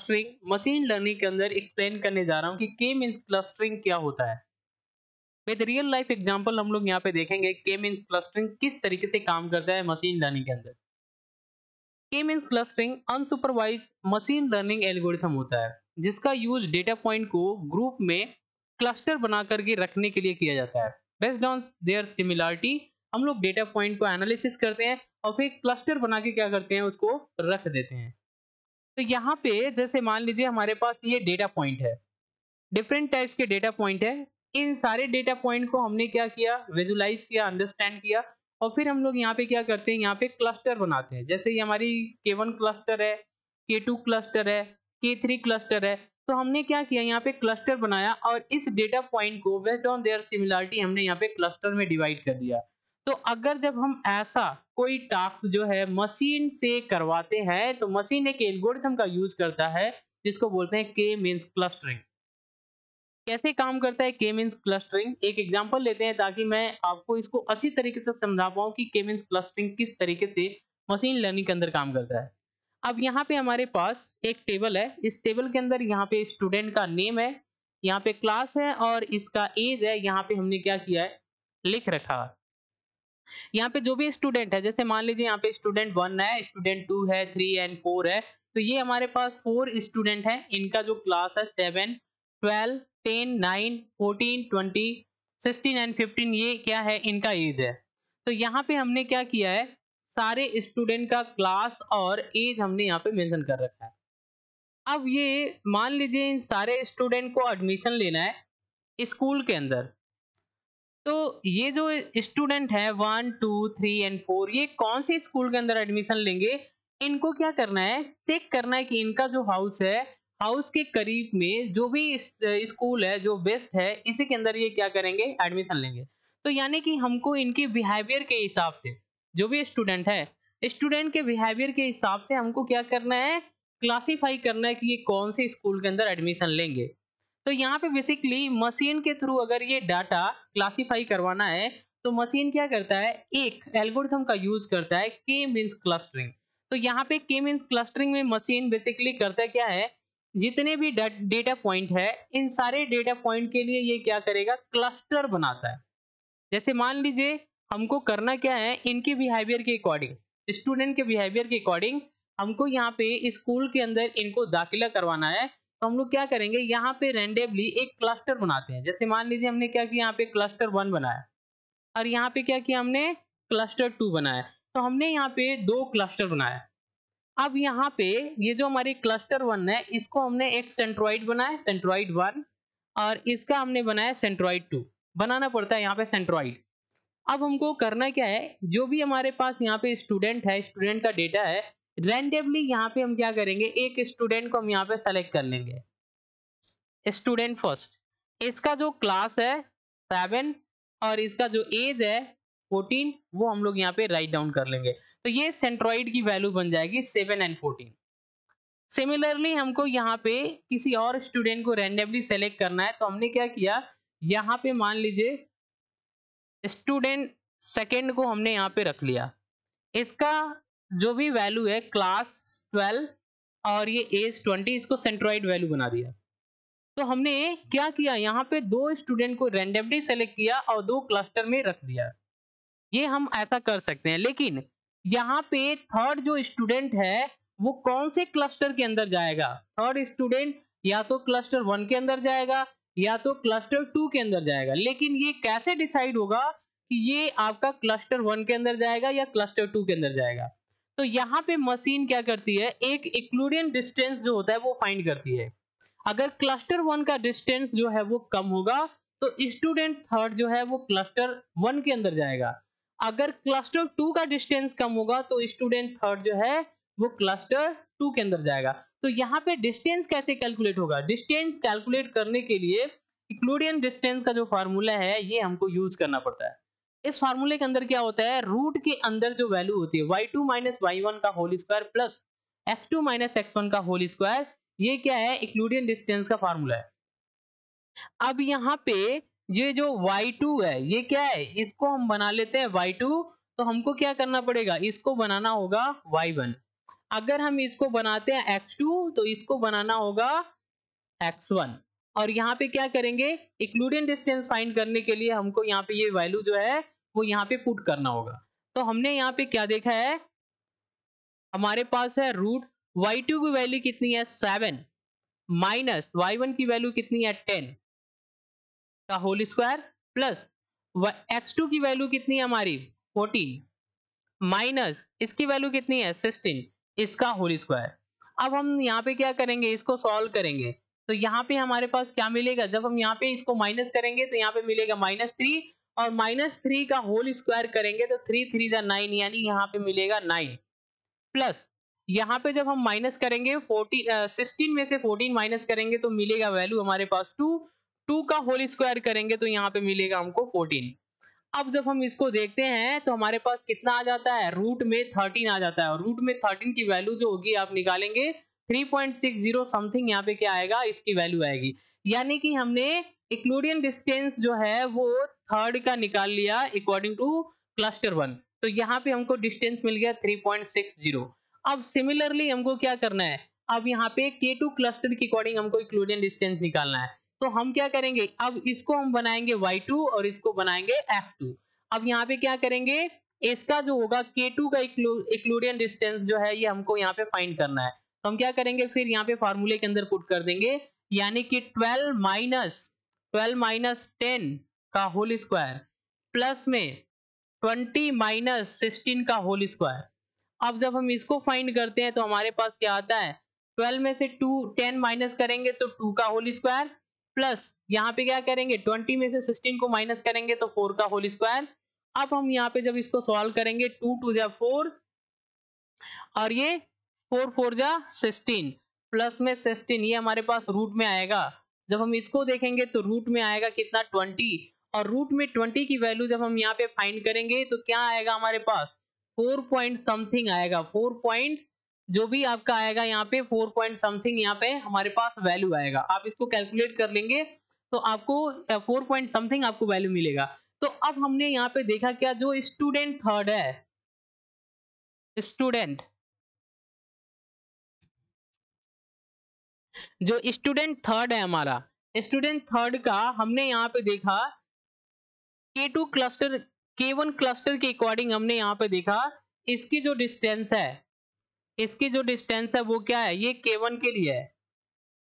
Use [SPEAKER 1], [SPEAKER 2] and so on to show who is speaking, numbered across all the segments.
[SPEAKER 1] Clustering machine learning के अंदर explain करने जा रहा हूँ कि के मींस क्लस्टरिंग क्या होता है। विद रियल लाइफ एग्जांपल हम लोग यहाँ पे देखेंगे के मींस क्लस्टरिंग किस तरीके से काम करता है मशीन लर्निंग के अंदर। K means clustering unsupervised machine learning algorithm होता है जिसका यूज डेटा पॉइंट को ग्रुप में क्लस्टर बना करके रखने के लिए किया जाता है। बेस्ड ऑन देयर सिमिलरिटी हम लोग डेटा पॉइंट को एनालिसिस करते हैं और फिर क्लस्टर बना के क्या करते हैं उसको रख देते हैं। तो यहाँ पे जैसे मान लीजिए हमारे पास ये डेटा पॉइंट है, डिफरेंट टाइप्स के डेटा पॉइंट है। इन सारे डेटा पॉइंट को हमने क्या किया, विजुलाइज किया, अंडरस्टैंड किया और फिर हम लोग यहाँ पे क्या करते हैं, यहाँ पे क्लस्टर बनाते हैं। जैसे ये हमारी K1 क्लस्टर है, K2 क्लस्टर है, K3 क्लस्टर है। तो हमने क्या किया, यहाँ पे क्लस्टर बनाया और इस डेटा पॉइंट को बेस्ड ऑन देयर सिमिलरिटी हमने यहाँ पे क्लस्टर में डिवाइड कर दिया। तो अगर जब हम ऐसा कोई टास्क जो है मशीन से करवाते हैं तो मशीन एक एल्गोरिथम का यूज करता है जिसको बोलते हैं के मींस क्लस्टरिंग। कैसे काम करता है के मींस क्लस्टरिंग, एक एग्जांपल लेते हैं ताकि मैं आपको इसको अच्छी तरीके से समझा पाऊं कि के मींस क्लस्टरिंग किस तरीके से मशीन लर्निंग के अंदर काम करता है। अब यहाँ पे हमारे पास एक टेबल है, इस टेबल के अंदर यहाँ पे स्टूडेंट का नेम है, यहाँ पे क्लास है और इसका एज है, यहाँ पे हमने क्या किया है लिख रखा है। यहाँ पे जो भी स्टूडेंट है, जैसे मान लीजिए यहाँ पे स्टूडेंट 1 है, स्टूडेंट 2 है, 3 एंड 4 है। तो ये हमारे पास 4 स्टूडेंट हैं, इनका जो क्लास है 7, 12, 10, 9, 14, 20, 16 एंड 15 ये क्या है इनका एज है। तो यहाँ पे हमने क्या किया है, सारे स्टूडेंट का क्लास और एज हमने यहाँ पे मेंशन कर रखा है। अब ये मान लीजिए इन सारे स्टूडेंट को एडमिशन लेना है स्कूल के अंदर। तो ये जो स्टूडेंट है 1, 2, 3 एंड 4 ये कौन से स्कूल के अंदर एडमिशन लेंगे, इनको क्या करना है, चेक करना है कि इनका जो हाउस है, हाउस के करीब में जो भी स्कूल है जो बेस्ट है इसी के अंदर ये क्या करेंगे एडमिशन लेंगे। तो यानी कि हमको इनके बिहेवियर के हिसाब से, जो भी स्टूडेंट है स्टूडेंट के बिहेवियर के हिसाब से हमको क्या करना है, क्लासीफाई करना है कि ये कौन से स्कूल के अंदर एडमिशन लेंगे। तो यहाँ पे बेसिकली मशीन के थ्रू अगर ये डाटा क्लासिफाई करवाना है तो मशीन क्या करता है, एक एल्गोरिथम का यूज करता है के मींस क्लस्टरिंग। तो यहाँ पे के मींस क्लस्टरिंग में मशीन बेसिकली करता क्या है, जितने भी डेटा पॉइंट है इन सारे डेटा पॉइंट के लिए ये क्या करेगा, क्लस्टर बनाता है। जैसे मान लीजिए हमको करना क्या है, इनके बिहेवियर के अकॉर्डिंग, स्टूडेंट के बिहेवियर के अकॉर्डिंग हमको यहाँ पे स्कूल के अंदर इनको दाखिला करवाना है। तो हम लोग क्या करेंगे, यहाँ पे रैंडमली एक क्लस्टर बनाते हैं। जैसे मान लीजिए हमने क्या किया, यहाँ पे क्लस्टर 1 बनाया और यहाँ पे क्या किया हमने क्लस्टर 2 बनाया। तो हमने यहाँ पे 2 क्लस्टर बनाया। अब यहाँ पे ये जो हमारी क्लस्टर 1 है इसको हमने एक सेंट्रोइड बनाया, सेंट्रोइड 1, और इसका हमने बनाया सेंट्रोइड 2। बनाना पड़ता है यहाँ पे सेंट्रोइड। अब हमको करना क्या है, जो भी हमारे पास यहाँ पे स्टूडेंट है, स्टूडेंट का डेटा है, रैंडमली यहाँ पे हम क्या करेंगे, एक स्टूडेंट को हम यहाँ पे सेलेक्ट कर लेंगे, स्टूडेंट फर्स्ट। इसका जो क्लास है 7 और इसका जो एज है 14 वो हम लोग यहाँ पे राइट डाउन कर लेंगे। तो ये सेंट्रोइड की वैल्यू बन जाएगी 7 एंड 14। सिमिलरली हमको यहाँ पे किसी और स्टूडेंट को रैंडमली सेलेक्ट करना है। तो हमने क्या किया, यहाँ पे मान लीजिए स्टूडेंट सेकेंड को हमने यहाँ पे रख लिया, इसका जो भी वैल्यू है क्लास 12 और ये एज 20, इसको सेंट्रोइड वैल्यू बना दिया। तो हमने क्या किया, यहाँ पे 2 स्टूडेंट को रैंडमली सेलेक्ट किया और 2 क्लस्टर में रख दिया। ये हम ऐसा कर सकते हैं, लेकिन यहाँ पे थर्ड जो स्टूडेंट है वो कौन से क्लस्टर के अंदर जाएगा, थर्ड स्टूडेंट या तो क्लस्टर 1 के अंदर जाएगा या तो क्लस्टर 2 के अंदर जाएगा। लेकिन ये कैसे डिसाइड होगा कि ये आपका क्लस्टर 1 के अंदर जाएगा या क्लस्टर 2 के अंदर जाएगा। तो यहाँ पे मशीन क्या करती है, एक यूक्लिडियन डिस्टेंस जो होता है वो फाइंड करती है। अगर क्लस्टर 1 का डिस्टेंस जो है वो कम होगा तो स्टूडेंट थर्ड जो है वो क्लस्टर 1 के अंदर जाएगा। अगर क्लस्टर 2 का डिस्टेंस कम होगा तो स्टूडेंट थर्ड जो है वो क्लस्टर 2 के अंदर जाएगा। तो यहाँ पे डिस्टेंस कैसे कैलकुलेट होगा, डिस्टेंस कैलकुलेट करने के लिए यूक्लिडियन डिस्टेंस का जो फार्मूला है ये हमको यूज करना पड़ता है। इस फार्मूले के अंदर क्या होता है, रूट के अंदर जो वैल्यू होती है y2 माइनस y1 का whole square plus x2 minus x1 का होल स्क्वायर, ये क्या है, यूक्लिडियन डिस्टेंस का फार्मूला है। अब यहाँ पे ये जो y2 है ये क्या है, इसको हम बना लेते हैं y2। तो हमको क्या करना पड़ेगा, इसको बनाना होगा y1। अगर हम इसको बनाते हैं x2 तो इसको बनाना होगा x1, और यहाँ पे क्या करेंगे, इक्लूडेंट डिस्टेंस फाइंड करने के लिए हमको यहाँ पे ये वैल्यू जो है वो यहाँ पे पुट करना होगा। तो हमने यहाँ पे क्या देखा है, हमारे पास है रूट y2 की वैल्यू कितनी है 7 माइनस y1 की वैल्यू कितनी है 10 का होल स्क्वायर प्लस x2 की वैल्यू कितनी है हमारी 14 माइनस इसकी वैल्यू कितनी है 16 इसका होल स्क्वायर। अब हम यहाँ पे क्या करेंगे, इसको सॉल्व करेंगे तो यहाँ पे हमारे पास क्या मिलेगा, जब हम यहाँ पे इसको माइनस करेंगे तो यहाँ पे मिलेगा -3 और -3 का होल स्क्वायर करेंगे तो 3 3 जा 9 यानी यहाँ पे मिलेगा 9 प्लस यहाँ पे जब हम माइनस करेंगे 16 में से 14 माइनस करेंगे तो मिलेगा वैल्यू हमारे पास 2 का होल स्क्वायर करेंगे तो यहाँ पे मिलेगा हमको 14। अब जब हम इसको देखते हैं तो हमारे पास कितना आ जाता है, रूट में 13 आ जाता है, और रूट में 13 की वैल्यू जो होगी आप निकालेंगे 3.60 समथिंग यहाँ पे क्या आएगा, इसकी वैल्यू आएगी। यानी कि हमने इक्लूडियन डिस्टेंस जो है वो थर्ड का निकाल लिया अकॉर्डिंग टू क्लस्टर 1, तो यहाँ पे हमको डिस्टेंस मिल गया 3.60। अब सिमिलरली हमको क्या करना है, अब यहाँ पे K2 क्लस्टर के अकॉर्डिंग हमको इक्लूडियन डिस्टेंस निकालना है। तो हम क्या करेंगे, अब इसको हम बनाएंगे y2 और इसको बनाएंगे f2। अब यहाँ पे क्या करेंगे, इसका जो होगा K2 का इक्लूडियन डिस्टेंस जो है ये हमको यहाँ पे फाइंड करना है। तो हम क्या करेंगे, फिर यहाँ पे फार्मूले के अंदर पुट कर देंगे, यानी कि 12 माइनस 10 का होल स्क्वायर प्लस में 20 माइनस 16 का होल स्क्वायर। अब जब हम इसको फाइंड करते हैं तो हमारे पास क्या आता है, 12 में से 10 माइनस करेंगे तो 2 का होल स्क्वायर प्लस यहाँ पे क्या करेंगे 20 में से 16 को माइनस करेंगे तो 4 का होल स्क्वायर। अब हम यहाँ पे जब इसको सॉल्व करेंगे 2 2 जा 4 और ये 4 4 जा 16 प्लस में 16 ये हमारे पास रूट में आएगा। जब हम इसको देखेंगे तो रूट में आएगा कितना 20, और रूट में 20 की वैल्यू जब हम यहाँ पे फाइंड करेंगे तो क्या आएगा हमारे पास 4 पॉइंट समथिंग आएगा, 4 पॉइंट जो भी आपका आएगा यहाँ पे 4 पॉइंट समथिंग यहाँ पे हमारे पास वैल्यू आएगा। आप इसको कैलकुलेट कर लेंगे तो आपको 4 पॉइंट समथिंग आपको वैल्यू मिलेगा। तो अब हमने यहाँ पे देखा क्या, जो स्टूडेंट थर्ड है, जो स्टूडेंट थर्ड है हमारा, स्टूडेंट थर्ड का हमने यहाँ पे देखा K2 क्लस्टर K1 क्लस्टर के अकॉर्डिंग हमने यहाँ पे देखा इसकी जो डिस्टेंस है, इसकी जो डिस्टेंस है वो क्या है, ये K1 के लिए है,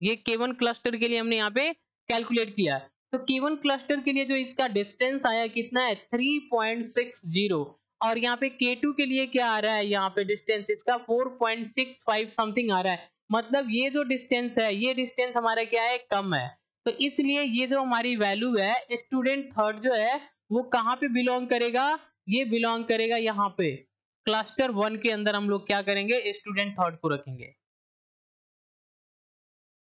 [SPEAKER 1] ये K1 क्लस्टर के लिए हमने यहाँ पे कैलकुलेट किया। तो K1 क्लस्टर के लिए जो इसका डिस्टेंस आया कितना है 3.60, और यहाँ पे K2 के लिए क्या आ रहा है, यहाँ पे डिस्टेंस इसका 4.65 समथिंग आ रहा है। मतलब ये जो डिस्टेंस है ये डिस्टेंस हमारा क्या है, कम है। तो इसलिए ये जो हमारी वैल्यू है स्टूडेंट थर्ड जो है वो कहाँ पे बिलोंग करेगा, ये बिलोंग करेगा यहाँ पे क्लस्टर 1 के अंदर। हम लोग क्या करेंगे, स्टूडेंट थर्ड को रखेंगे।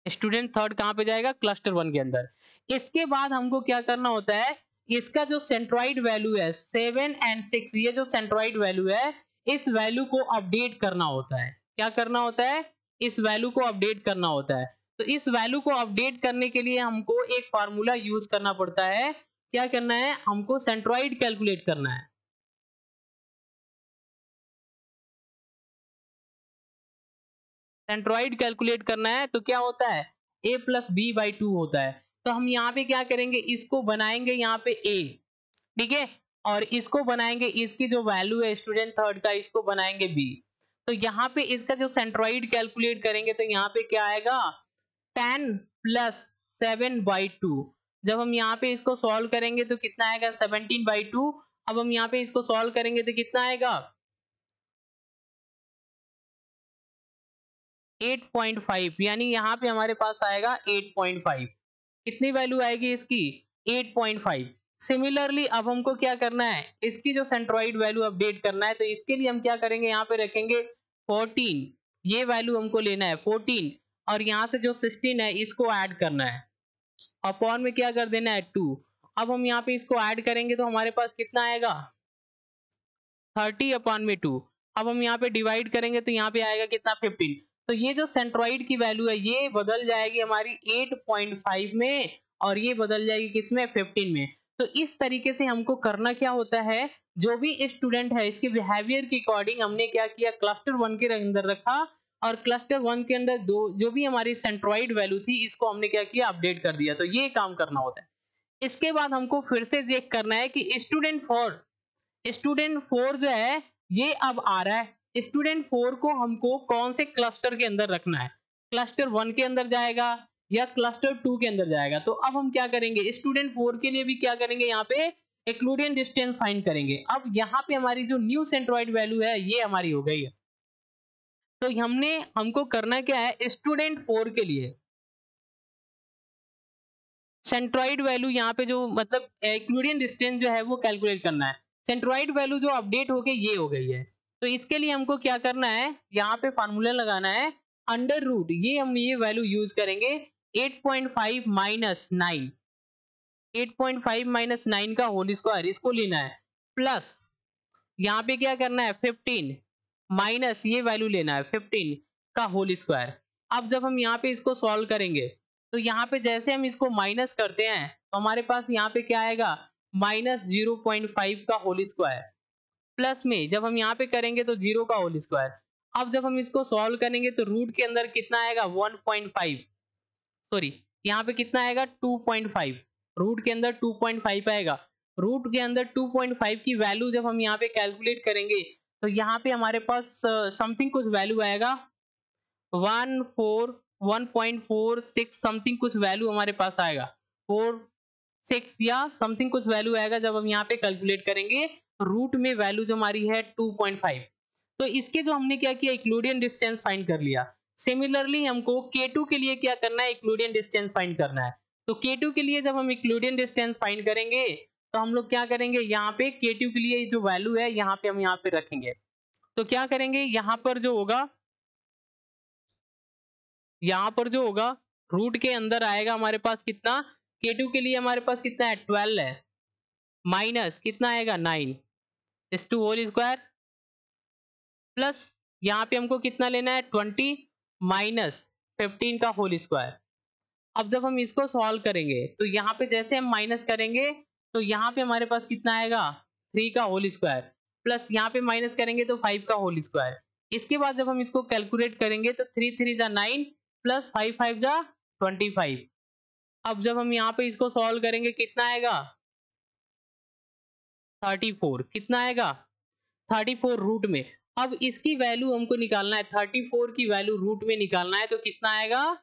[SPEAKER 1] स्टूडेंट थर्ड कहाँ पे जाएगा, क्लस्टर 1 के अंदर। इसके बाद हमको क्या करना होता है, इसका जो सेंट्रॉइड वैल्यू है 7 and 6, ये जो सेंट्रॉइड वैल्यू है इस वैल्यू को अपडेट करना होता है। क्या करना होता है, इस वैल्यू को अपडेट करना होता है। तो इस वैल्यू को अपडेट करने के लिए हमको एक फार्मूला यूज करना पड़ता है। क्या करना है, हमको सेंट्रॉइड कैलकुलेट करना है। सेंट्रॉइड कैलकुलेट करना है तो क्या होता है, a प्लस बी बाई 2 होता है। तो हम यहाँ पे क्या करेंगे, इसको बनाएंगे यहाँ पे a, ठीक है, और इसको बनाएंगे, इसकी जो वैल्यू है स्टूडेंट थर्ड का इसको बनाएंगे b। तो यहाँ पे इसका जो सेंट्रॉइड कैलकुलेट करेंगे तो यहाँ पे क्या आएगा 10 प्लस 7/2। जब हम यहाँ पे इसको सॉल्व करेंगे तो कितना आएगा 17/2। अब हम यहाँ पे इसको सॉल्व करेंगे तो कितना आएगा 8.5, यानी यहाँ पे हमारे पास आएगा 8.5। कितनी वैल्यू आएगी इसकी 8.5। सिमिलरली अब हमको क्या करना है, इसकी जो सेंट्रॉइड वैल्यू अपडेट करना है। तो इसके लिए हम क्या करेंगे, यहाँ पे रखेंगे 14, ये वैल्यू हमको लेना है 14, और यहाँ से जो 16 है इसको ऐड करना है, अपॉन में क्या कर देना है 2। अब हम यहाँ पे इसको ऐड करेंगे तो हमारे पास कितना आएगा 30/2। अब हम यहाँ पे डिवाइड करेंगे तो यहाँ पे आएगा कितना 15। तो ये जो सेंट्रॉइड की वैल्यू है ये बदल जाएगी हमारी 8.5 में, और ये बदल जाएगी किसमें 15 में। तो इस तरीके से हमको करना क्या होता है, जो भी स्टूडेंट है इसके बिहेवियर के अकॉर्डिंग हमने क्या किया, क्लस्टर 1 के अंदर रखा और क्लस्टर 1 के अंदर दो जो भी हमारी सेंट्रोइड वैल्यू थी इसको हमने क्या किया, अपडेट कर दिया। तो ये काम करना होता है। इसके बाद हमको फिर से चेक करना है कि स्टूडेंट 4 जो है ये अब आ रहा है। स्टूडेंट 4 को हमको कौन से क्लस्टर के अंदर रखना है, क्लस्टर 1 के अंदर जाएगा या क्लस्टर 2 के अंदर जाएगा। तो अब हम क्या करेंगे, स्टूडेंट 4 के लिए भी क्या करेंगे, यहाँ पे यूक्लिडियन डिस्टेंस फाइंड करेंगे। अब यहाँ पे हमारी जो न्यू सेंट्रोइड वैल्यू है ये हमारी हो गई है। तो हमको करना क्या है, स्टूडेंट 4 के लिए सेंट्रोइड वैल्यू यहाँ पे जो मतलब यूक्लिडियन डिस्टेंस जो है वो कैलकुलेट करना है। सेंट्रोइड वैल्यू जो अपडेट होके ये हो गई है। तो इसके लिए हमको क्या करना है, यहाँ पे फार्मूला लगाना है अंडर रूट, हम ये वैल्यू यूज करेंगे 8.5 माइनस 9, 8.5 माइनस 9 का होल स्क्वायर इसको लेना है, प्लस यहाँ पे क्या करना है 15 माइनस ये वैल्यू लेना है 15 का होल स्क्वायर। अब जब हम यहाँ पे इसको सॉल्व करेंगे तो यहाँ पे जैसे हम इसको माइनस करते हैं तो हमारे पास यहाँ पे क्या आएगा, माइनस 0.5 का होल स्क्वायर, प्लस में जब हम यहाँ पे करेंगे तो 0 का होल स्क्वायर। अब जब हम इसको सॉल्व करेंगे तो रूट के अंदर कितना आएगा 1.5, सॉरी यहाँ पे कितना आएगा 2.5, रूट के अंदर 2.5 आएगा। रूट के अंदर 2.5 की वैल्यू जब हम यहाँ पे कैलकुलेट करेंगे तो यहाँ पे हमारे पास समथिंग कुछ वैल्यू आएगा 1.46 समथिंग कुछ वैल्यू हमारे पास आएगा, 46 या समथिंग कुछ वैल्यू आएगा जब हम यहाँ पे कैलकुलेट करेंगे। रूट में वैल्यू जो हमारी है 2.5। तो इसके जो हमने क्या किया, यूक्लिडियन डिस्टेंस फाइंड कर लिया। सिमिलरली हमको K2 के लिए क्या करना है, यूक्लिडियन डिस्टेंस फाइंड करना है। तो K2 के लिए जब हम यूक्लिडियन डिस्टेंस फाइंड करेंगे तो हम लोग क्या करेंगे, यहाँ पे K2 के लिए जो वैल्यू है यहाँ पे हम यहाँ पे रखेंगे। तो क्या करेंगे, यहाँ पर जो होगा रूट के अंदर आएगा हमारे पास कितना, K2 के लिए हमारे पास कितना है 12 है, माइनस कितना आएगा 9 इस टू होल स्क्वायर, प्लस यहाँ पे हमको कितना लेना है 20 माइनस 15 का होल स्क्वायर। अब जब हम इसको सॉल्व करेंगे तो यहाँ पे जैसे हम माइनस करेंगे तो यहाँ पे हमारे पास कितना आएगा 3 का होल स्क्वायर, प्लस यहाँ पे माइनस करेंगे तो 5 का होल स्क्वायर। इसके बाद जब हम इसको कैलकुलेट करेंगे तो 3 3 जा 9 प्लस 5 5 जा 25। अब जब हम यहाँ पे इसको सॉल्व करेंगे कितना आएगा 34, कितना आएगा 34 रूट में। अब इसकी वैल्यू हमको निकालना है, 34 की वैल्यू रूट में निकालना है तो कितना आएगा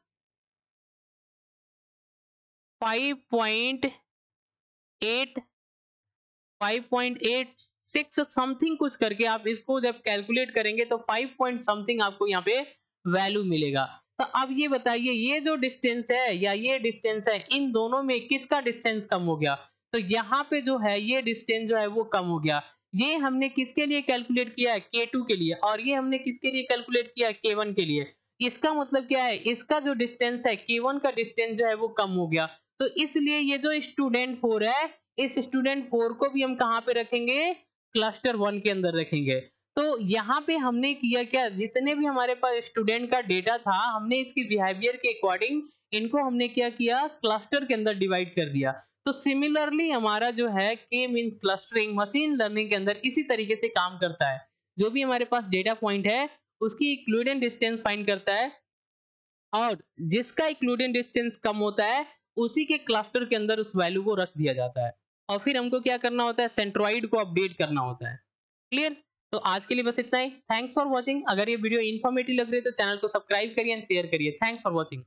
[SPEAKER 1] 5.86 समथिंग कुछ करके आप इसको जब कैलकुलेट करेंगे तो 5 पॉइंट समथिंग आपको यहाँ पे वैल्यू मिलेगा। तो अब ये बताइए ये जो डिस्टेंस है या ये डिस्टेंस है, इन दोनों में किसका डिस्टेंस कम हो गया। तो यहाँ पे जो है ये डिस्टेंस जो है वो कम हो गया। ये हमने किसके लिए कैलकुलेट किया है, K2 के लिए, और ये हमने किसके लिए कैलकुलेट किया है, K1 के लिए। इसका मतलब क्या है, इसका जो डिस्टेंस है K1 का डिस्टेंस जो है वो कम हो गया। तो इसलिए ये जो स्टूडेंट 4 है, इस स्टूडेंट 4 को भी हम कहाँ पे रखेंगे, क्लस्टर 1 के अंदर रखेंगे। तो यहाँ पे हमने किया क्या, जितने भी हमारे पास स्टूडेंट का डेटा था हमने इसकी बिहेवियर के अकॉर्डिंग इनको हमने क्या किया, क्लस्टर के अंदर डिवाइड कर दिया। तो सिमिलरली हमारा जो है के मींस क्लस्टरिंग मशीन लर्निंग के अंदर इसी तरीके से काम करता है। जो भी हमारे पास डेटा पॉइंट है उसकी यूक्लिडियन डिस्टेंस फाइंड करता है और जिसका यूक्लिडियन डिस्टेंस कम होता है उसी के क्लस्टर के अंदर उस वैल्यू को रख दिया जाता है और फिर हमको क्या करना होता है, सेंट्रोइड को अपडेट करना होता है। क्लियर। तो आज के लिए बस इतना ही। Thanks for watching. अगर ये वीडियो इन्फॉर्मेटिव लग रही है तो चैनल को सब्सक्राइब करिए एंड शेयर करिए। Thanks for watching.